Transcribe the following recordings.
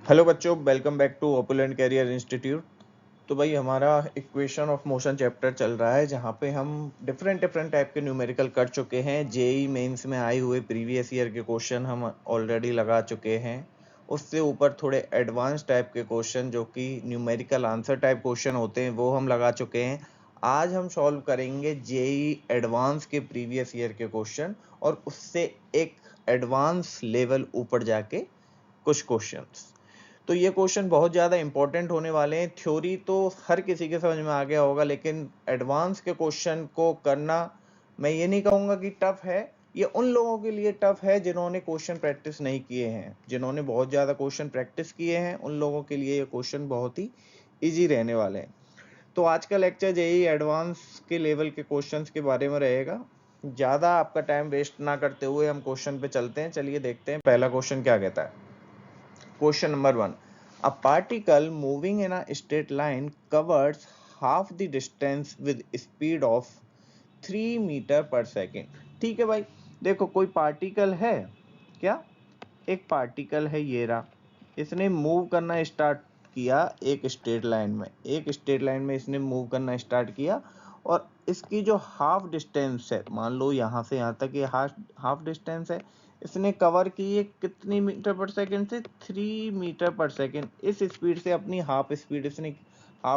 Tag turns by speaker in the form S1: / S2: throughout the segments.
S1: Hello बच्चों, welcome back to opulent career institute. तो भाई हमारा इक्वेशन ऑफ मोशन चैप्टर चल रहा है, जहाँ पे हम डिफरेंट टाइप के न्यूमेरिकल कर चुके हैं। जेई मेंस में आए हुए प्रीवियस ईयर के क्वेश्चन हम ऑलरेडी लगा चुके हैं। उससे ऊपर थोड़े एडवांस टाइप के क्वेश्चन जो कि न्यूमेरिकल आंसर टाइप क्वेश्चन होते हैं वो हम लगा चुके हैं। आज हम सॉल्व करेंगे जेई एडवांस के प्रीवियस ईयर के क्वेश्चन, और उससे एक एडवांस लेवल ऊपर जाके कुछ क्वेश्चंस। तो ये क्वेश्चन बहुत ज़्यादा इंपॉर्टेंट होने वाले हैं। थ्योरी तो हर किसी के समझ में आ गया होगा, लेकिन एडवांस के क्वेश्चन को करना, मैं ये नहीं कहूँगा कि टफ है। ये उन लोगों के लिए टफ है जिन्होंने क्वेश्चन प्रैक्टिस नहीं किए हैं। जिन्होंने बहुत ज़्यादा क्वेश्चन प्रैक्टिस किए हैं उन लोगों के लिए ये क्वेश्चन बहुत ही ईजी रहने वाले हैं। तो आज का लेक्चर जेई एडवांस के लेवल के क्वेश्चंस के बारे में रहेगा। ज़्यादा आपका टाइम वेस्ट ना करते हुए हम क्वेश्चन पे चलते हैं। चलिए देखते हैं पहला क्वेश्चन क्या कहता है। Question number 1. A particle moving in a straight line covers half the distance with speed of 3 metre per second. ठीक है भाई, देखो कोई पार्टिकल है क्या, एक पार्टिकल है ये रहा। इसने मूव करना स्टार्ट किया एक स्ट्रेट लाइन में, इसने मूव करना स्टार्ट किया। और इसकी जो हाफ डिस्टेंस है, मान लो यहाँ से यहाँ तक ये हाफ डिस्टेंस है, इसने कवर की ये कितनी मीटर पर सेकेंड से 3 मीटर पर सेकेंड। इस स्पीड से अपनी हाफ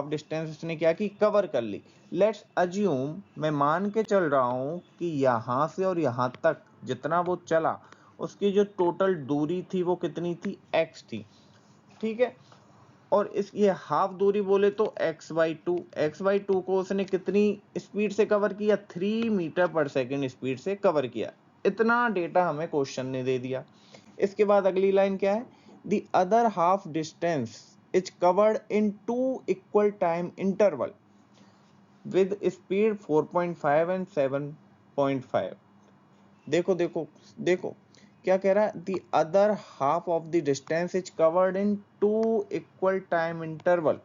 S1: डिस्टेंस इसने क्या की, कवर कर ली। लेट्स अज्यूम, मैं मान के चल रहा हूं कि यहाँ से और यहाँ तक जितना वो चला उसकी जो टोटल दूरी थी वो कितनी थी, x थी। ठीक है, और इस ये हाफ दूरी बोले तो x/2 को उसने कितनी स्पीड से कवर किया, 3 मीटर पर सेकेंड स्पीड से कवर किया। इतना डेटा हमें क्वेश्चन ने दे दिया। इसके बाद अगली लाइन क्या है, the other half distance is covered in 2 equal time interval with speed 4.5 and 7.5। देखो देखो देखो क्या कह रहा है, the other half of the distance is covered in 2 equal time interval.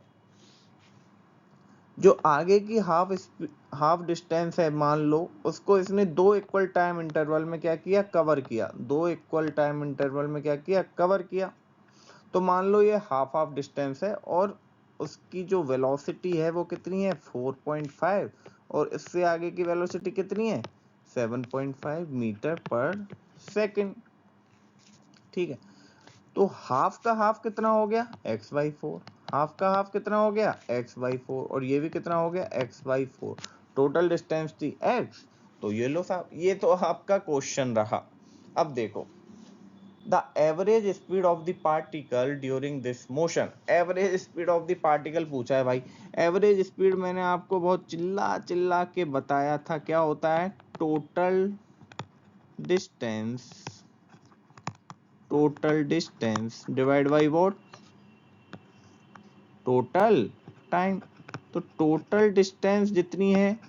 S1: जो आगे की हाफ डिस्टेंस है, मान लो उसको इसने 2 इक्वल टाइम इंटरवल में क्या किया, कवर किया। 2 इक्वल टाइम इंटरवल में क्या किया, कवर किया। तो मान लो ये हाफ डिस्टेंस है और उसकी जो वेलोसिटी है वो कितनी है, 4.5, और इससे आगे की वेलोसिटी कितनी है, 7.5 मीटर पर सेकेंड। ठीक है, तो हाफ का हाफ कितना हो गया, x/4। हाफ का हाफ कितना हो गया, x/4, और ये भी कितना हो गया, x/4। टोटल डिस्टेंस थी x। तो ये लो साहब, ये तो आपका क्वेश्चन रहा। अब देखो, the average speed of the particle during this motion. Average speed of the particle पूछा है भाई। एवरेज स्पीड मैंने आपको बहुत चिल्ला चिल्ला के बताया था, क्या होता है, total distance divide by what, total time. तो टोटल डिस्टेंस जितनी है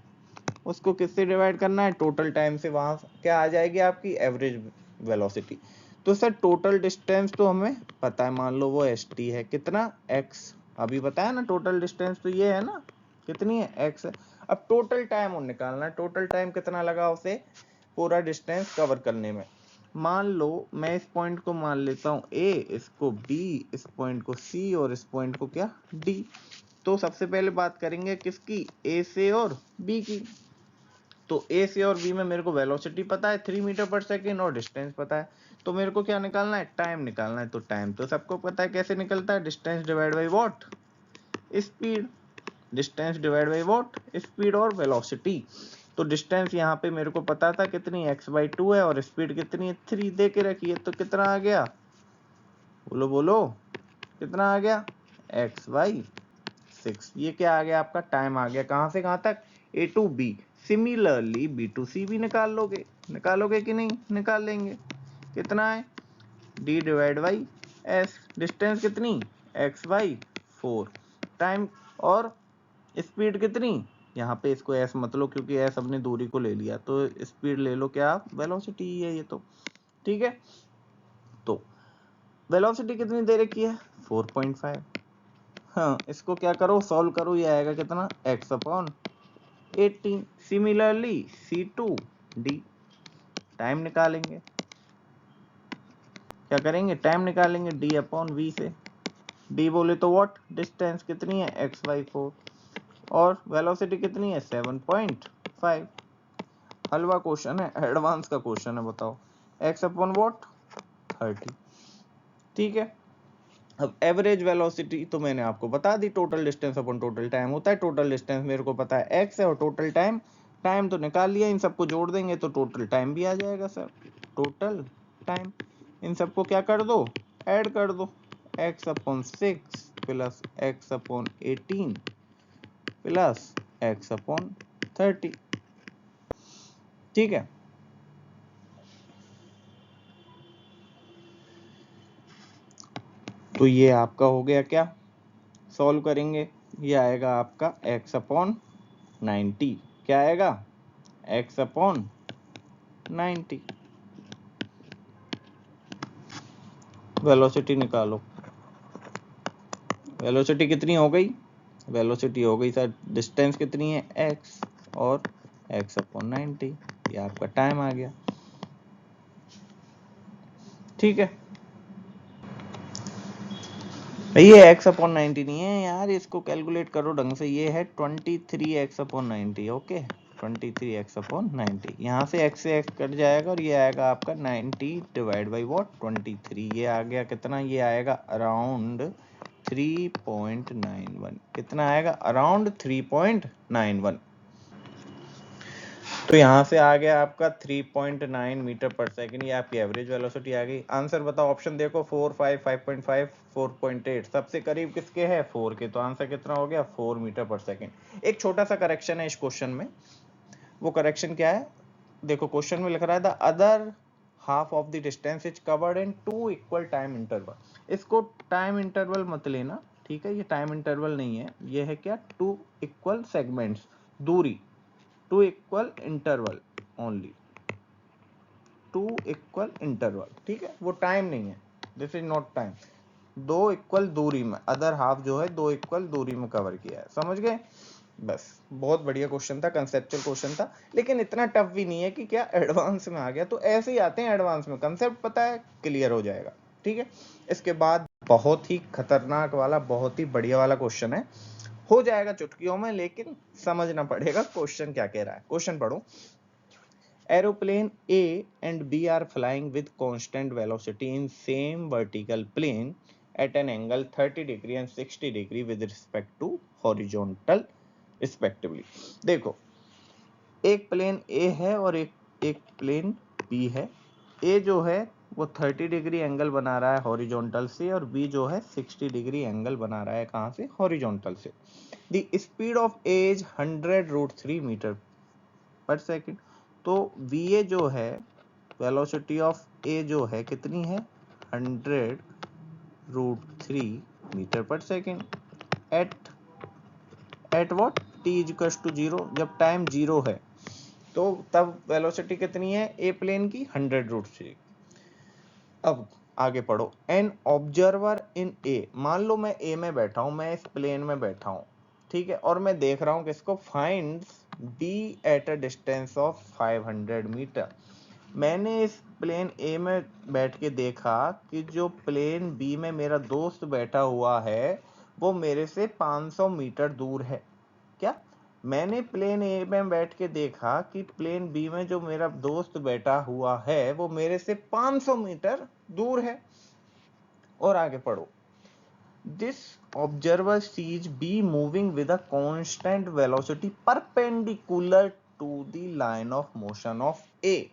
S1: उसको किससे डिवाइड करना है, टोटल टाइम से। वहां क्या आ जाएगी, आपकी एवरेज वेलोसिटी। तो सर टोटल डिस्टेंस तो हमें पता है, मान लो वो st है, कितना, x। अभी बताया ना टोटल डिस्टेंस तो ये है ना, कितनी है, x है। अब टोटल टाइम और निकालना है, टोटल टाइम कितना लगा उसे पूरा डिस्टेंस कवर करने में। मान लो मैं इस पॉइंट को मान लेता हूँ a, इसको b, इस पॉइंट को c, और इस पॉइंट को क्या, d। तो सबसे पहले बात करेंगे किसकी, a से और b की। तो a से और b में मेरे को वेलोसिटी पता है 3 मीटर पर सेकेंड, और डिस्टेंस पता है। तो मेरे को क्या निकालना है, टाइम निकालना है। तो टाइम तो सबको पता है कैसे निकलता है, distance divide by what, speed. Distance divide by what, speed और वेलोसिटी। तो डिस्टेंस यहाँ पे मेरे को पता था कितनी, x/2 है, और स्पीड कितनी है, 3 दे के रखी है। तो कितना आ गया, बोलो बोलो, कितना आ गया, x/6। ये क्या आ गया, आपका टाइम आ गया। कहां से कहां तक, a to b। Similarly b to c भी निकालोगे कि नहीं, निकाल लेंगे। कितना है, d divide by s। Distance कितनी, x/4। टाइम और स्पीड कितनी, यहाँ पे इसको s मत लो क्योंकि s अपने दूरी को ले लिया, तो स्पीड ले लो क्या, वेलोसिटी ही है ये तो। ठीक है, तो वेलोसिटी कितनी दे रखी है, 4.5। हाँ, इसको क्या करो, सॉल्व करो, ये आएगा कितना, x/18। Similarly c to d। Time निकालेंगे, क्या करेंगे, टाइम निकालेंगे d/v से। डी बोले तो व्हाट, डिस्टेंस कितनी है x/4 और वेलोसिटी कितनी है 7.5। हलवा क्वेश्चन है, एडवांस का क्वेश्चन है, बताओ x अपॉन व्हाट 30। ठीक है, अब एवरेज वेलोसिटी तो मैंने आपको बता दी, total distance upon total time होता है। टोटल डिस्टेंस मेरे को पता है x है और टोटल टाइम, टाइम तो निकाल लिया, इन सबको जोड़ देंगे तो टोटल टाइम भी आ जाएगा सर। टोटल टाइम, इन सबको क्या कर दो, ऐड कर दो, x upon 6 plus x upon 18 plus x upon 30। ठीक है, तो ये आपका हो गया, क्या सॉल्व करेंगे, ये आएगा आपका x अपॉन 90। क्या आएगा, x अपॉन 90। वेलोसिटी निकालो, वेलोसिटी कितनी हो गई, वेलोसिटी हो गई सर, डिस्टेंस कितनी है x और x अपॉन 90, ये आपका टाइम आ गया। ठीक है, ये x अपॉन 90 नहीं है यार, इसको कैलकुलेट करो ढंग से, ये है 23x upon 90। Okay, 23x upon 90, यहाँ से x से x कट जाएगा और ये आएगा आपका 90 डिवाइड बाई व्हाट 23, ये आ गया कितना, ये आएगा अराउंड 3.91। कितना आएगा, अराउंड 3.91। तो यहाँ से आ गया आपका 3.9 मीटर पर सेकंड, ये आपकी एवरेज वेलोसिटी आ गई। आंसर बताओ, ऑप्शन देखो 4, 5, 5.5, 4.8, सबसे करीब किसके है 4 के, तो आंसर कितना हो गया 4 मीटर पर सेकंड। एक छोटा सा करेक्शन है इस क्वेश्चन में, वो करेक्शन क्या है, देखो क्वेश्चन में लिख रहा है the other half of the distance is covered in 2 equal time interval. इसको टाइम इंटरवल मत लेना, ठीक है, ये टाइम इंटरवल नहीं है, ये है क्या 2 इक्वल सेगमेंट्स, दूरी, 2 equal interval only, 2 equal interval. ठीक है, वो टाइम नहीं है, this is not time. 2 equal दूरी में, अदर हाफ जो है 2 इक्वल दूरी में कवर किया है, समझ गए। बस, बहुत बढ़िया क्वेश्चन था, कंसेप्चुअल क्वेश्चन था, लेकिन इतना टफ भी नहीं है कि क्या एडवांस में आ गया, तो ऐसे ही आते हैं एडवांस में, कंसेप्ट पता है क्लियर हो जाएगा। ठीक है, इसके बाद बहुत ही खतरनाक वाला, बहुत ही बढ़िया वाला क्वेश्चन है, हो जाएगा चुटकियों में, लेकिन समझना पड़ेगा क्वेश्चन क्या कह रहा है। क्वेश्चन पढ़ो, aeroplane A and B are flying with constant velocity in same vertical plane at an angle 30 degree and 60 degree with respect to horizontal respectively। देखो, एक प्लेन A है और एक प्लेन B है। A जो है वो 30 डिग्री एंगल बना रहा है हॉरिजॉन्टल से, और B जो है 60 डिग्री एंगल बना रहा है कहाँ से, हॉरिजॉन्टल से। The speed of A is 100√3 meter per second. तो VA जो है, वेलोसिटी ऑफ A जो है कितनी है 100√3 meter per second at what t equals to 0, जब टाइम 0 है तो तब वेलोसिटी कितनी है ए प्लेन की 100√3। अब आगे पढ़ो, एन ऑब्जर्वर इन ए, मान लो मैं ए में बैठा हूं, मैं इस प्लेन में बैठा हूं, ठीक है, और मैं देख रहा हूं किसको, finds B at a distance of 500 meter. मैंने इस प्लेन ए में बैठ के देखा कि जो प्लेन बी में मेरा दोस्त बैठा हुआ है वो मेरे से 500 मीटर दूर है। क्या, मैंने प्लेन ए में बैठ के देखा कि प्लेन बी में जो मेरा दोस्त बैठा हुआ है वो मेरे से 500 मीटर दूर है। और आगे पढ़ो, this observer sees B moving with a constant velocity perpendicular to the line of motion of A.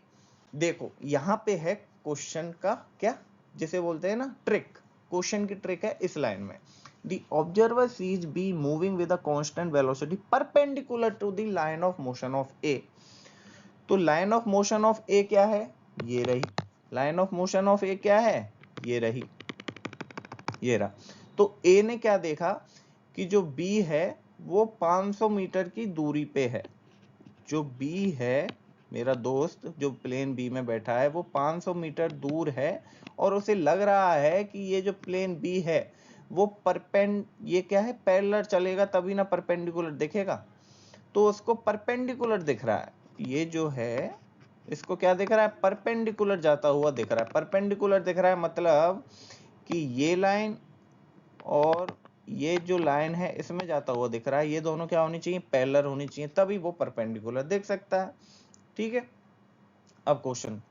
S1: देखो यहां पे है क्वेश्चन का क्या, जिसे बोलते हैं ना ट्रिक, क्वेश्चन की ट्रिक है इस लाइन में। The observer sees B moving with a constant velocity perpendicular to the line of motion of A. तो line of motion of A क्या है, ये रही, line of motion of A क्या है, ये रही, ये रहा। तो ए ने क्या देखा कि जो बी है वो 500 मीटर की दूरी पे है, जो बी है मेरा दोस्त जो प्लेन बी में बैठा है वो 500 मीटर दूर है, और उसे लग रहा है कि ये जो प्लेन बी है वो ये क्या है, पैरेलल चलेगा तभी ना परपेंडिकुलर दिखेगा, तो उसको परपेंडिकुलर दिख रहा है, ये जो है इसको क्या दिख रहा है, परपेंडिकुलर जाता हुआ दिख रहा है। परपेंडिकुलर दिख रहा है मतलब कि ये लाइन और ये जो लाइन है इसमें जाता हुआ दिख रहा है, ये दोनों क्या होनी चाहिए, पैरेलल होनी चाहिए, तभी वो परपेंडिकुलर दिख सकता है। ठीक है, अब question,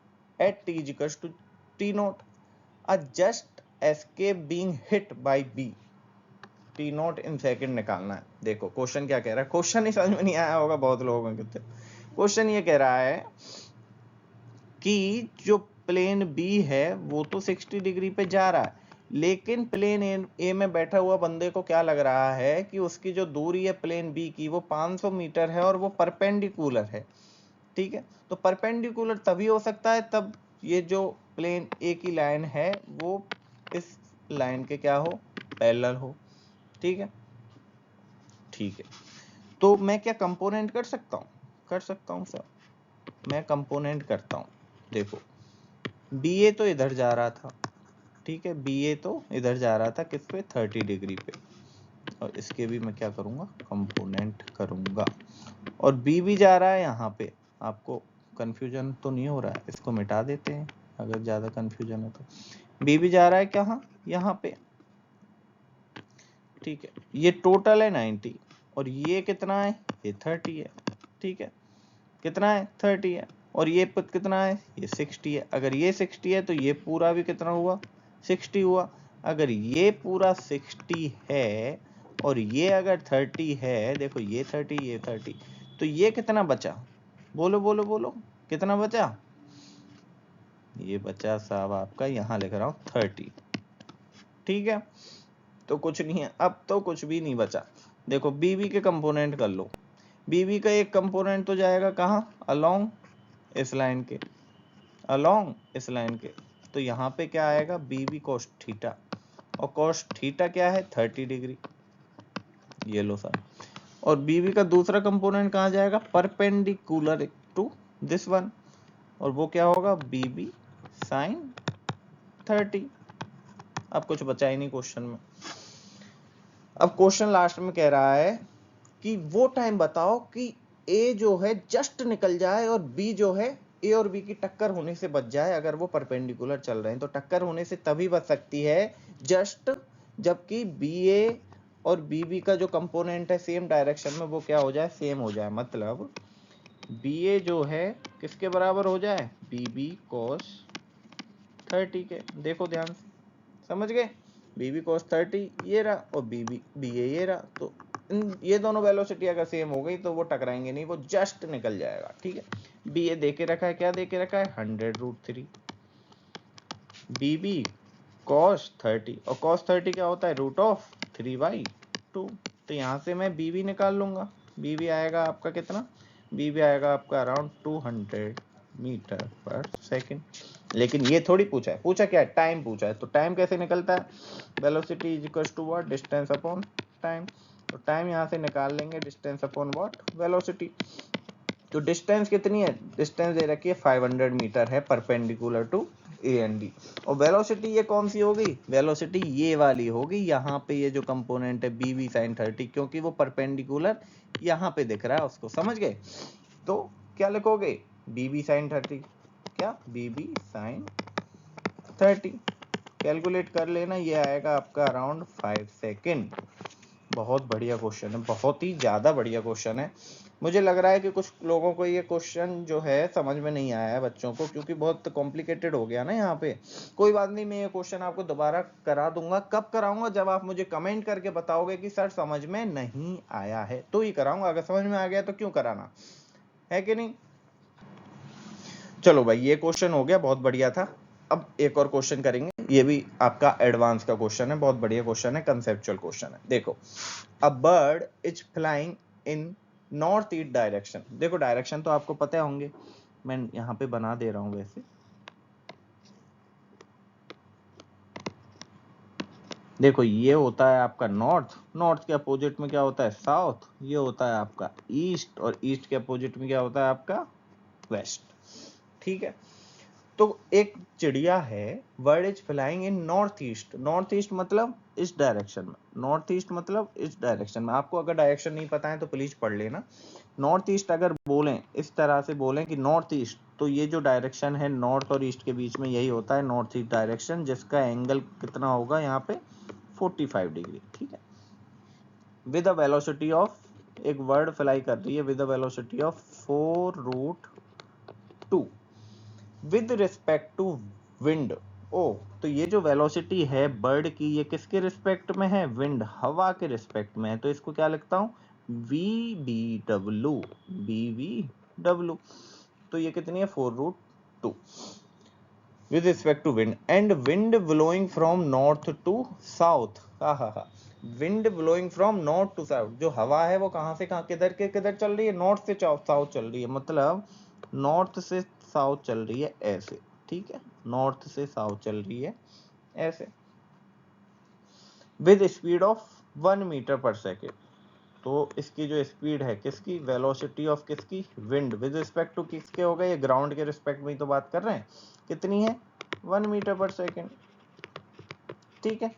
S1: at t is equals to t naught a just escape being hit by b, t naught in second निकालना है। देखो क्वेश्चन क्या कह रहा है, क्वेश्चन ही समझ में नहीं आया होगा बहुत लोगों को। क्वेश्चन ये कह रहा है कि जो प्लेन बी है वो तो 60 डिग्री पे जा रहा है, लेकिन प्लेन ए में बैठा हुआ बंदे को क्या लग रहा है कि उसकी जो दूरी है प्लेन बी की वो 500 मीटर है और वो परपेंडिकुलर है। ठीक है, तो परपेंडिकुलर तभी हो सकता है तब ये जो प्लेन ए की लाइन है वो इस लाइन के क्या हो, पैरेलल हो। ठीक है, ठीक है, तो मैं क्या कंपोनेंट कर सकता हूँ, कर सकता हूँ सर, मैं कंपोनेंट करता हूँ। देखो बी ए तो इधर जा रहा था, ठीक है, बी ए तो इधर जा रहा था किस पे, 30 डिग्री पे, और इसके भी मैं क्या करूंगा, कंपोनेंट करूंगा। और बी भी जा रहा है यहाँ पे, आपको कंफ्यूजन तो नहीं हो रहा है, इसको मिटा देते हैं अगर ज्यादा कंफ्यूजन है तो। बी भी जा रहा है कहाँ, यहाँ पे। ठीक है, ये टोटल है 90 और ये कितना है, ये 30 है। ठीक है, कितना है, 30 है, और ये कितना है, ये 60 है। अगर ये 60 है तो ये पूरा भी कितना हुआ, 60 हुआ। अगर ये पूरा 60 है और ये अगर 30 है, देखो ये 30 ये 30, तो ये कितना बचा, बोलो बोलो बोलो, कितना बचा, ये बचा साहब आपका, यहाँ लिख रहा हूँ 30। ठीक है, तो कुछ नहीं है, अब तो कुछ भी नहीं बचा। देखो बीबी के कंपोनेंट कर लो, बीबी का एक कंपोनेंट तो जाएगा कहाँ, अलोंग इस लाइन के, अलोंग इस लाइन के, तो यहाँ पे क्या आएगा, बीबी कोस थीटा, और कोस थीटा क्या है, 30 डिग्री, ये लो सर। और बीबी का दूसरा कंपोनेंट कहाँ जाएगा, परपेंडिकुलर टू दिस वन, और वो क्या होगा, बीबी साइन 30। अब कुछ बचा ही नहीं क्वेश्चन में। अब क्वेश्चन लास्ट में कह रहा है कि वो टाइम बताओ कि ए जो है जस्ट निकल जाए और बी जो है ए और बी की टक्कर होने से बच जाए। अगर वो परपेंडिकुलर चल रहे हैं तो टक्कर होने से तभी बच सकती है जस्ट जबकि बी ए और बी बी का जो कंपोनेंट है सेम डायरेक्शन में वो क्या हो जाए, सेम हो जाए। मतलब बी ए जो है किसके बराबर हो जाए, बी बी कॉस 30 के। देखो ध्यान से, समझ गए, बी बी कॉस 30 ये रहा और बी ए ये रहा, तो ये दोनों वेलोसिटी अगर सेम हो गई तो वो टकराएंगे नहीं, वो जस्ट निकल जाएगा। ठीक है, बी ए दे के रखा है, क्या दे के रखा है, 100√3, बी बी कॉस 30, और कॉस 30 क्या होता है, √3/2। तो यहाँ से मैं बी बी निकाल लूंगा, बी बी आएगा आपका कितना, बी बी आएगा आपका अराउंड 200 मीटर पर सेकेंड। लेकिन ये थोड़ी पूछा है, पूछा क्या है, टाइम पूछा है। तो टाइम कैसे निकलता है, velocity is equal to what, distance upon time. तो टाइम यहाँ से निकाल लेंगे, डिस्टेंस अपॉन व्हाट, वेलोसिटी। तो डिस्टेंस कितनी है, डिस्टेंस दे रखी है 500 मीटर है perpendicular to A and D. और वेलोसिटी ये कौन सी होगी, वेलोसिटी ये वाली होगी, यहाँ पे ये जो कंपोनेंट है बी बी साइन 30, क्योंकि वो परपेंडिकुलर यहाँ पे दिख रहा है उसको, समझ गए। तो क्या लिखोगे, बी बी साइन 30, क्या, बी बी साइन 30, कैलकुलेट कर लेना, ये आएगा आपका अराउंड 5 सेकेंड। बहुत बढ़िया क्वेश्चन है, बहुत ही ज्यादा बढ़िया क्वेश्चन है। मुझे लग रहा है कि कुछ लोगों को ये क्वेश्चन जो है समझ में नहीं आया है, बच्चों को, क्योंकि बहुत कॉम्प्लिकेटेड हो गया ना यहाँ पे। कोई बात नहीं, मैं ये क्वेश्चन आपको दोबारा करा दूंगा। कब कराऊंगा, जब आप मुझे कमेंट करके बताओगे कि सर समझ में नहीं आया है तो ही कराऊंगा, अगर समझ में आ गया तो क्यों कराना है कि नहीं। चलो भाई, ये क्वेश्चन हो गया, बहुत बढ़िया था। अब एक और क्वेश्चन करेंगे, ये भी आपका एडवांस का क्वेश्चन है, बहुत बढ़िया क्वेश्चन है, कंसेप्चुअल क्वेश्चन है। देखो, a bird is flying in north east direction. देखो डायरेक्शन तो आपको पता होंगे, मैं यहाँ पे बना दे रहा हूँ वैसे। देखो ये होता है आपका नॉर्थ, नॉर्थ के अपोजिट में क्या होता है, साउथ, ये होता है आपका ईस्ट, और ईस्ट के अपोजिट में क्या होता है आपका वेस्ट। ठीक है, तो एक चिड़िया है, bird is flying in north east. North east मतलब इस डायरेक्शन में, नॉर्थ ईस्ट मतलब इस डायरेक्शन में। आपको अगर डायरेक्शन नहीं पता है तो प्लीज पढ़ लेना। नॉर्थ ईस्ट अगर बोलें, इस तरह से बोलें कि नॉर्थ ईस्ट, तो ये जो डायरेक्शन है नॉर्थ और ईस्ट के बीच में, यही होता है नॉर्थ ईस्ट डायरेक्शन, जिसका एंगल कितना होगा यहाँ पे 45 डिग्री, ठीक है। विद अ वेलोसिटी ऑफ, एक वर्ड फ्लाई कर रही है with a velocity of 4√2 with respect to wind. ओ, तो ये जो वेलोसिटी है बर्ड की, ये किसके रिस्पेक्ट में है? विंड, हवा के रिस्पेक्ट में है। तो इसको क्या लिखता हूं? VBW, BVW। तो ये कितनी है? 4√2 with respect to wind. And wind blowing from north to south. Wind blowing from north to south, जो हवा है वो कहां से कहां, किधर के किधर चल रही है? नॉर्थ से साउथ चल रही है, मतलब नॉर्थ से साउथ चल रही है ऐसे, ठीक है। नॉर्थ से साउथ चल रही है ऐसे, with speed of 1 metre per second. तो इसकी जो स्पीड है किसकी? वेलोसिटी ऑफ किसकी? विंड। विद रिस्पेक्ट टू किसके हो गए? ये ग्राउंड के रिस्पेक्ट में ही तो बात कर रहे हैं। कितनी है? 1 मीटर पर सेकेंड, ठीक है।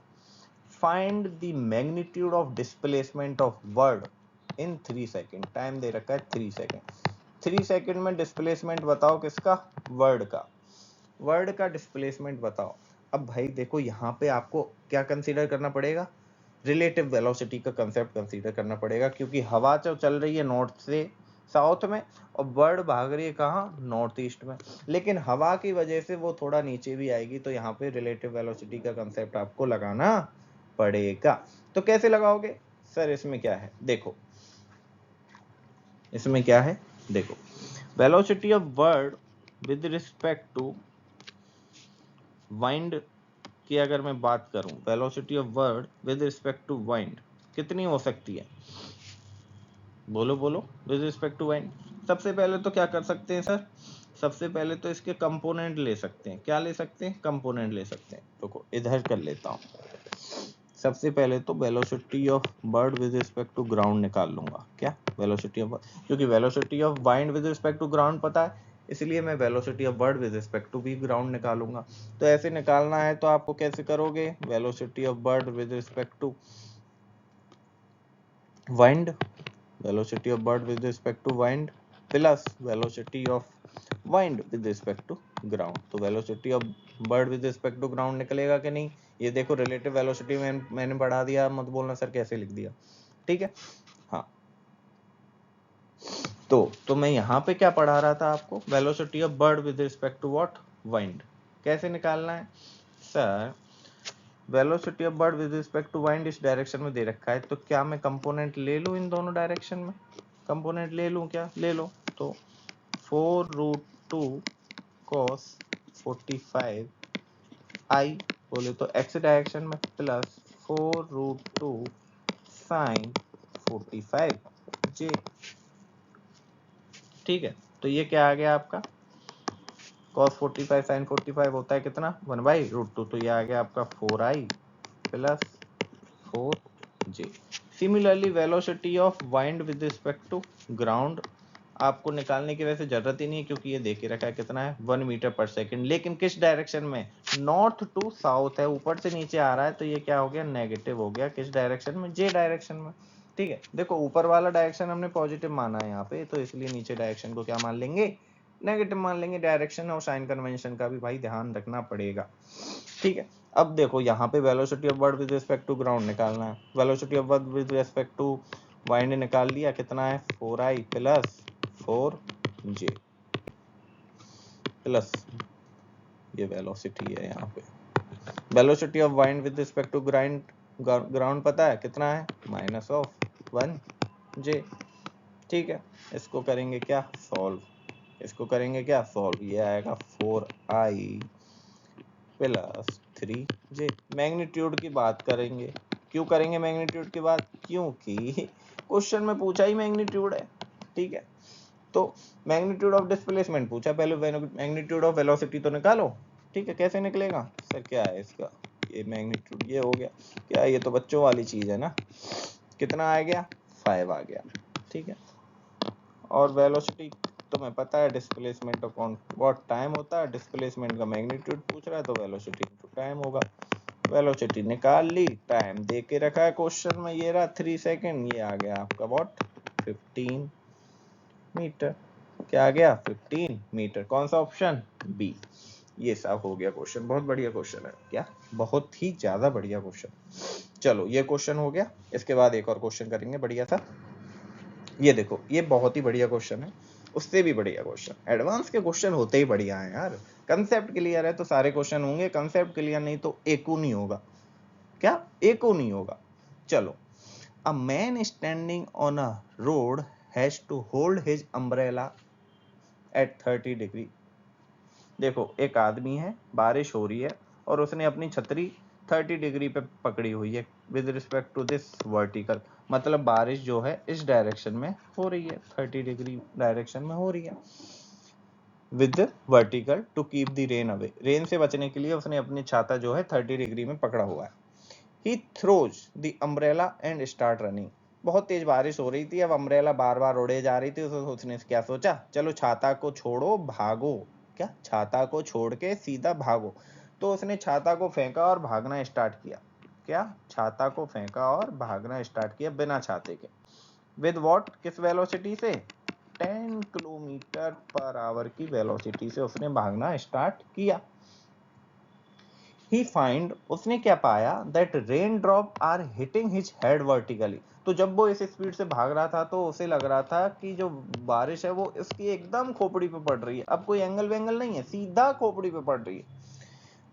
S1: Find the magnitude of displacement of bird in 3 second. Time दे रखा है 3 सेकेंड। 3 सेकेंड में डिस्प्लेसमेंट बताओ किसका? वर्ड का। वर्ड का डिस्प्लेसमेंट बताओ। अब भाई देखो, यहाँ पे आपको क्या कंसीडर करना पड़ेगा? रिलेटिव वेलोसिटी का कंसेप्ट कंसीडर करना पड़ेगा, क्योंकि हवा जो चल रही है नॉर्थ से साउथ में और बर्ड भाग रही है कहाँ? नॉर्थ ईस्ट में। लेकिन हवा की वजह से वो थोड़ा नीचे भी आएगी, तो यहाँ पे रिलेटिव वेलोसिटी का कंसेप्ट आपको लगाना पड़ेगा। तो कैसे लगाओगे सर? इसमें क्या है देखो, इसमें क्या है देखो, velocity of bird with respect to wind की अगर मैं बात करूं, velocity of bird with respect to wind कितनी हो सकती है? बोलो बोलो, विद रिस्पेक्ट टू वाइंड। सबसे पहले तो क्या कर सकते हैं सर? सबसे पहले तो इसके कंपोनेंट ले सकते हैं। क्या ले सकते हैं? कंपोनेंट ले सकते हैं। देखो इधर कर लेता हूं। सबसे पहले तो velocity of bird with respect to ground निकाल लूंगा। क्या? वेलोसिटी ऑफ, क्योंकि velocity of wind with respect to ground पता है, इसलिए मैं velocity of bird with respect to भी ग्राउंड निकालूंगा। तो ऐसे निकालना है तो आपको कैसे करोगे? Velocity of bird with respect to wind, velocity of bird with respect to wind plus velocity of wind with respect to ground. तो velocity of bird with respect to ground निकलेगा कि नहीं? ये देखो रिलेटिव वेलोसिटी में मैंने बढ़ा दिया, मत बोलना सर कैसे लिख दिया, ठीक है। हाँ, तो मैं यहाँ पे क्या पढ़ा रहा था आपको? Velocity of bird with respect to what? Wind. कैसे निकालना है sir? Velocity of bird with respect to wind इस डायरेक्शन में दे रखा है, तो क्या मैं कंपोनेंट ले लूं इन दोनों डायरेक्शन में? कंपोनेंट ले लूं क्या? ले लो। तो 4√2 cos 45 आई बोले तो x डायरेक्शन में प्लस 4√2 sin 45 j, ठीक है। तो ये क्या आ गया आपका? cos 45 sin 45 होता है कितना? 1/√2। तो ये आ गया आपका 4i plus 4j। Similarly velocity of wind with respect to ground आपको निकालने की वैसे जरूरत ही नहीं है, क्योंकि ये दे के रखा है कितना है? 1 मीटर पर सेकंड। लेकिन किस डायरेक्शन में? नॉर्थ टू साउथ है, ऊपर से नीचे आ रहा है, तो ये क्या हो गया? नेगेटिव हो गया। किस डायरेक्शन में? जे डायरेक्शन में, ठीक है। देखो ऊपर वाला डायरेक्शन हमने पॉजिटिव माना है यहाँ पे, तो इसलिए नीचे डायरेक्शन को क्या मान लेंगे? नेगेटिव मान लेंगे। डायरेक्शन और साइन कन्वेंशन का भी भाई ध्यान रखना पड़ेगा, ठीक है। अब देखो यहाँ पे velocity of bird with respect to ground निकालना है। Velocity of bird with respect to wind निकाल लिया, कितना है? 4i प्लस 4j प्लस ये वेलोसिटी है यहाँ पे। Velocity of wind with respect to ground पता है कितना है? -1j, ठीक है। इसको करेंगे क्या? सॉल्व। इसको करेंगे क्या? सॉल्व। ये आएगा 4i प्लस 3j। मैग्नीट्यूड की बात करेंगे। क्यों करेंगे मैग्नीट्यूड की बात? क्योंकि क्वेश्चन में पूछा ही मैग्नीट्यूड है, ठीक है। तो मैग्नीट्यूड ऑफ डिस्प्लेसमेंट पूछा, पहले मैग्नीट्यूड ऑफ वेलोसिटी तो निकालो, ठीक है। कैसे निकलेगा सर? क्या है इसका? ये मैग्नीट्यूड ये हो गया क्या? ये तो बच्चों वाली चीज है ना। कितना आ गया? 5 आ गया, ठीक है। और वेलोसिटी तुम्हें पता है डिस्प्लेसमेंट अपॉन व्हाट टाइम होता है। डिस्प्लेसमेंट का मैग्नीट्यूड पूछ रहा है तो वेलोसिटी इनटू टाइम होगा। वेलोसिटी निकाल ली, टाइम दे के रखा है क्वेश्चन में, ये रहा 3 सेकंड। ये आ गया आपका व्हाट? 15 मीटर। क्या आ गया? 15 मीटर। कौन सा ऑप्शन? बी। ये सब हो गया क्वेश्चन। बहुत बढ़िया क्वेश्चन है क्या, बहुत ही ज्यादा बढ़िया क्वेश्चन। चलो ये क्वेश्चन हो गया, इसके बाद एक और क्वेश्चन करेंगे बढ़िया था। ये देखो ये बहुत ही बढ़िया क्वेश्चन है, उससे भी बढ़िया क्वेश्चन। एडवांस के क्वेश्चन होते ही बढ़िया है यार। कंसेप्ट क्लियर है तो सारे क्वेश्चन होंगे, कंसेप्ट क्लियर नहीं तो एको नहीं होगा। क्या एको नहीं होगा। चलो, a man standing on a road has to hold his umbrella at 30 degree. देखो एक आदमी है, बारिश हो रही है और उसने अपनी छतरी 30 डिग्री पे पकड़ी हुई है with respect to this vertical. मतलब बारिश जो है इस डायरेक्शन में हो रही है, 30 डिग्री डायरेक्शन में हो रही है with vertical to keep the rain away. Rain से बचने के लिए उसने अपनी छाता जो है 30 डिग्री में पकड़ा हुआ है। He throws the umbrella and start running. बहुत तेज बारिश हो रही थी, अब अम्ब्रेला बार बार उड़े जा रही थी। उसने क्या सोचा, चलो छाता को छोड़ो भागो। क्या, छाता को छोड़ के सीधा भागो। तो उसने छाता को फेंका और भागना स्टार्ट किया। क्या, छाता को फेंका और भागना स्टार्ट किया बिना छाते के। विद वॉट, किस वेलोसिटी से, 10 किलोमीटर पर आवर की वेलोसिटी से उसने भागना स्टार्ट किया। He find, उसने क्या पाया, that raindrop are hitting his head vertically. तो जब वो इस स्पीड से भाग रहा था तो उसे लग रहा था कि जो बारिश है वो इसकी एकदम खोपड़ी पे पड़ रही है। अब कोई एंगल वेंगल नहीं है, सीधा खोपड़ी पे पड़ रही है।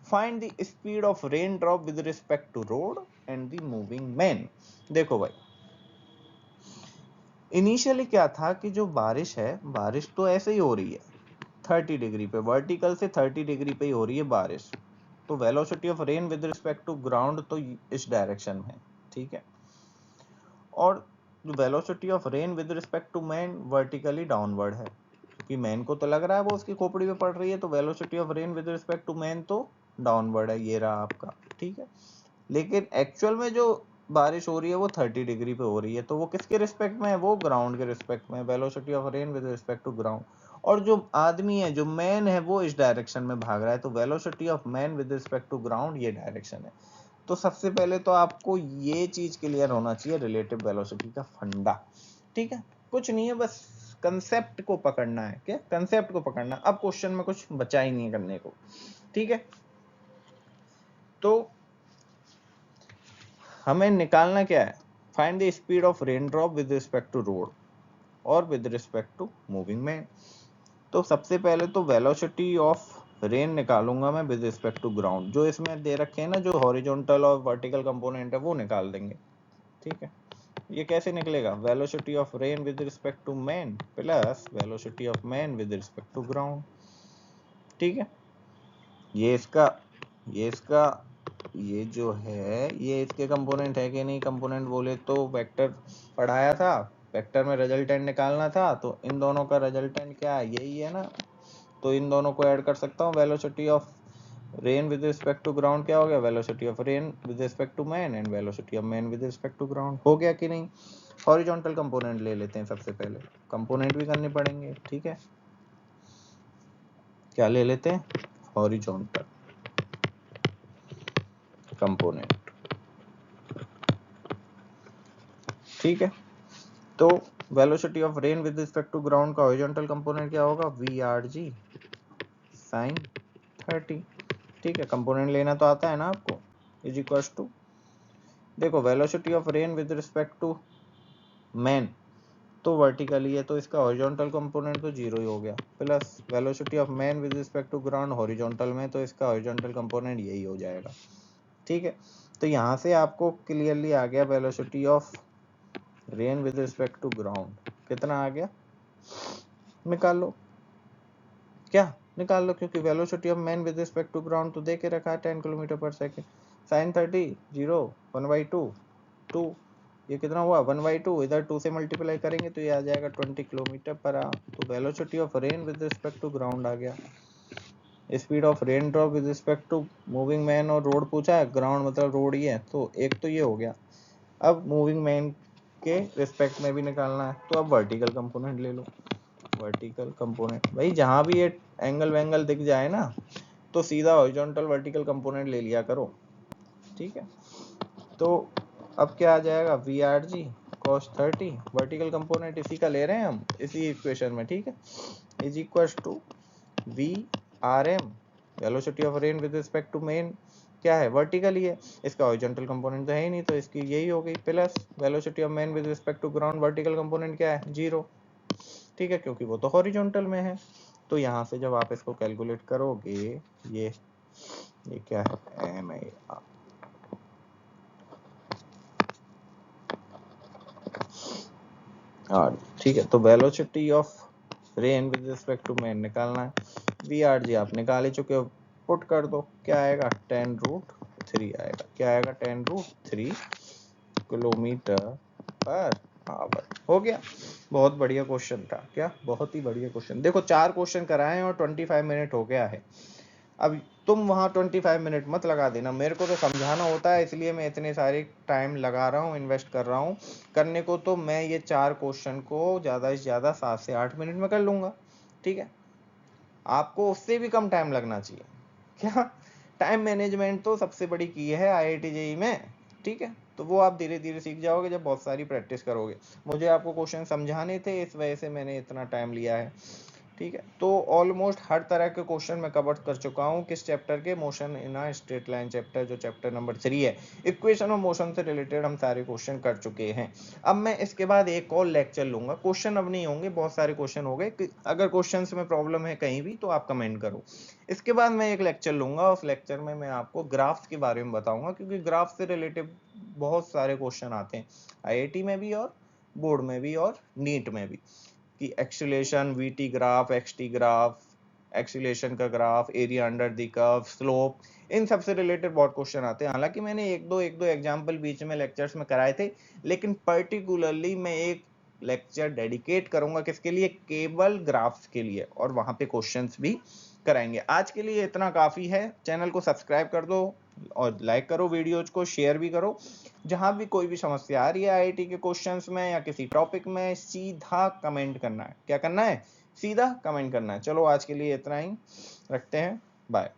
S1: Find the speed of rain drop with respect to road and the moving man. देखो भाई, इनिशियली क्या था कि जो बारिश है, बारिश तो ऐसे ही हो रही है 30 डिग्री पे, वर्टिकल से 30 डिग्री पे ही हो रही है बारिश। तो velocity of rain with respect to ground तो इस डायरेक्शन में, ठीक है। और velocity of rain with respect to man vertically downward है, क्योंकि मैन को तो लग रहा है वो उसकी खोपड़ी में पड़ रही है, तो velocity of rain with respect to man तो डाउनवर्ड है, ये रहा आपका, ठीक है। लेकिन एक्चुअल में जो बारिश हो रही है वो 30 डिग्री पे हो रही है, तो वो किसके रिस्पेक्ट में है, वो ग्राउंड के रिस्पेक्ट में, velocity of rain with respect to ground. और जो आदमी है, जो मैन है, वो इस डायरेक्शन में भाग रहा है, तो velocity of man with respect to ground ये डायरेक्शन है। तो सबसे पहले तो आपको ये चीज क्लियर होना चाहिए, रिलेटिव वेलोसिटी का फंडा, ठीक है। कुछ नहीं है, बस कंसेप्ट को पकड़ना है। क्या, कंसेप्ट को पकड़ना। अब क्वेश्चन में कुछ बचा ही नहीं है करने को, ठीक है। तो हमें निकालना क्या है, find the speed of rain drop with respect to road और with respect to moving man. तो सबसे पहले तो वेलोसिटी ऑफ रेन निकालूंगा मैं विद रिस्पेक्ट टू ग्राउंड। जो इसमें दे रखे हैं ना, जो हॉरिजॉन्टल और वर्टिकल कंपोनेंट है वो निकाल देंगे, ठीक है। ये कैसे निकलेगा, velocity of rain with respect to man plus velocity of man with respect to ground, ठीक है। ये इसका ये जो है ये इसके कंपोनेंट है कि नहीं, कंपोनेंट बोले तो वेक्टर पढ़ाया था, वेक्टर में रिजल्टेंट निकालना था, तो इन दोनों का रिजल्टेंट क्या है, यही है ना। तो इन दोनों को ऐड कर सकता हूँ। Velocity of rain with respect to ground क्या हो गया, velocity of rain with respect to man and velocity of man with respect to ground. हो गया कि नहीं। हॉरिजॉन्टल कंपोनेंट ले लेते हैं सबसे पहले, कंपोनेंट भी करने पड़ेंगे, ठीक है। क्या ले लेते हैं, हॉरिजॉन्टल कंपोनेंट, ठीक है। तो velocity of rain with respect to ground का हॉरिजॉन्टल कंपोनेंट क्या होगा, VRG sin 30, ठीक है। कंपोनेंट लेना तो आता है ना आपको, इज इक्वल्स टू, देखो velocity of rain with respect to man तो वर्टिकली है, तो इसका हॉरिजॉन्टल कंपोनेंट तो जीरो ही हो गया, plus velocity of man with respect to ground horizontal में, तो इसका हॉरिजॉन्टल कंपोनेंट यही हो जाएगा, ठीक है। तो यहाँ से आपको क्लियरली आ गया velocity of rain with respect to ground कितना आ गया, निकाल लो। क्या, निकाल लो, क्योंकि velocity of man with respect to ground तो दे के रखा है 10 किलोमीटर पर सेकेंड। साइन 30 0 1/2 2, ये कितना हुआ 1/2, इधर 2 से मल्टीप्लाई करेंगे तो ये आ जाएगा 20 किलोमीटर पर आवर। तो velocity of rain with respect to ground आ गया। Speed of rain drop with respect to moving man और रोड पूछा है, ग्राउंड मतलब रोड ही है, तो एक तो ये हो गया। अब मूविंग मैन के रिस्पेक्ट में भी निकालना है, तो अब वर्टिकल कंपोनेंट ले लो। वर्टिकल कंपोनेंट भाई, जहां भी ये एंगल वेंगल दिख जाए ना तो सीधा हॉरिजॉन्टल वर्टिकल कंपोनेंट ले लिया करो, ठीक है। तो अब क्या आ जाएगा, VRG cos 30, वर्टिकल कंपोनेंट इसी का ले रहे हैं हम इसी इक्वेशन में, ठीक है, is equal to VRM velocity of rain with respect to man क्या है, वर्टिकल ही है, इसका हॉरिजॉन्टल कंपोनेंट तो है ही नहीं, तो इसकी यही हो गई, plus velocity of man with respect to ground, vertical component क्या है, 0, ठीक है, क्योंकि वो तो हॉरिजॉन्टल में है। तो यहाँ से जब आप इसको कैलकुलेट करोगे, ये क्या है, एम ए आर, ठीक है। तो velocity of rain with respect to man निकालना है, वी आर जी आप निकाल ही चुके हो, पुट कर दो, क्या आएगा 10√3 आएगा, क्या आएगा 10√3 किलोमीटर पर आवर, हो गया। बहुत बढ़िया क्वेश्चन था, क्या बहुत ही बढ़िया क्वेश्चन। देखो 4 क्वेश्चन कराए और 25 मिनट हो गया है। अब तुम वहां 25 मिनट मत लगा देना, मेरे को तो समझाना होता है, इसलिए मैं इतने सारे टाइम लगा रहा हूँ, इन्वेस्ट कर रहा हूँ करने को। तो मैं ये 4 क्वेश्चन को ज्यादा से ज्यादा 7 से 8 मिनट में कर लूंगा, ठीक है। आपको उससे भी कम टाइम लगना चाहिए, क्या, टाइम मैनेजमेंट तो सबसे बड़ी की है IIT JEE में, ठीक है। तो वो आप धीरे धीरे सीख जाओगे जब बहुत सारी प्रैक्टिस करोगे। मुझे आपको क्वेश्चन समझाने थे, इस वजह से मैंने इतना टाइम लिया है, ठीक है। तो ऑलमोस्ट हर तरह के क्वेश्चन मैं कवर कर चुका हूँ, किस चैप्टर के, motion in a straight line chapter, जो चैप्टर नंबर 3 है, इक्वेशन ऑफ मोशन से रिलेटेड हम सारे क्वेश्चन कर चुके हैं। अब मैं इसके बाद एक और लेक्चर लूंगा, क्वेश्चन अब नहीं होंगे, बहुत सारे क्वेश्चन हो गए, अगर क्वेश्चन में प्रॉब्लम है कहीं भी तो आप कमेंट करो। इसके बाद मैं एक लेक्चर लूंगा, उस लेक्चर में मैं आपको ग्राफ्स के बारे में बताऊंगा, क्योंकि ग्राफ से रिलेटेड बहुत सारे क्वेश्चन आते हैं IIT में भी और बोर्ड में भी और नीट में भी, कि acceleration, VT graph, XT graph, acceleration का graph, area under the curve, slope, इन सब से रिलेटेड बहुत क्वेश्चन आते हैं। हालांकि मैंने एक दो एग्जांपल बीच में लेक्चर्स में कराए थे, लेकिन पर्टिकुलरली मैं एक लेक्चर डेडिकेट करूंगा किसके लिए, केवल ग्राफ्स के लिए, और वहां पे क्वेश्चंस भी कराएंगे। आज के लिए इतना काफी है, चैनल को सब्सक्राइब कर दो और लाइक करो, वीडियोज को शेयर भी करो। जहां भी कोई भी समस्या आ रही है IIT के क्वेश्चंस में या किसी टॉपिक में, सीधा कमेंट करना है, क्या करना है, सीधा कमेंट करना है। चलो आज के लिए इतना ही रखते हैं, बाय।